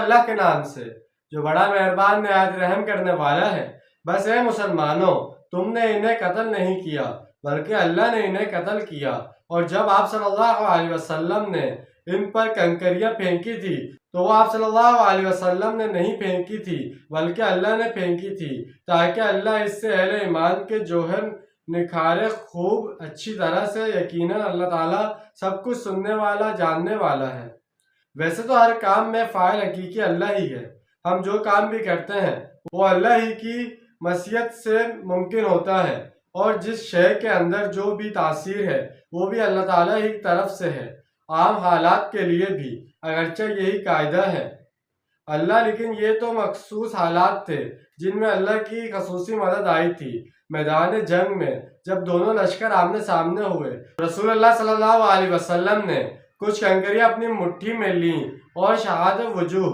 اللہ کے نام سے جو بڑا مہربان نہایت رحم کرنے والا ہے۔ بس اے مسلمانوں، تم نے انہیں قتل نہیں کیا بلکہ اللہ نے انہیں قتل کیا، اور جب آپ صلی اللہ علیہ وسلم نے ان پر کنکریاں پھینکی تھی تو وہ آپ صلی اللہ علیہ وسلم نے نہیں پھینکی تھی بلکہ اللہ نے پھینکی تھی، تاکہ اللہ اس سے اہل ایمان کے جوہر نکھارے خوب اچھی طرح سے۔ یقیناً اللہ تعالیٰ سب کچھ سننے والا جاننے والا ہے۔ ویسے تو ہر کام میں فاعل حقیقی اللہ ہی ہے، ہم جو کام بھی کرتے ہیں وہ اللہ ہی کی مشیت سے ممکن ہوتا ہے، اور جس شے کے اندر جو بھی تاثیر ہے وہ بھی اللہ تعالیٰ ہی کی طرف سے ہے، عام حالات کے لیے بھی، اگرچہ یہی قاعدہ ہے اللہ۔ لیکن یہ تو مخصوص حالات تھے جن میں اللہ کی خصوصی مدد آئی تھی۔ میدان جنگ میں جب دونوں لشکر آمنے سامنے ہوئے، رسول اللہ صلی اللہ علیہ وسلم نے کچھ کنکریاں اپنی مٹھی میں لیں اور شہادت وجوہ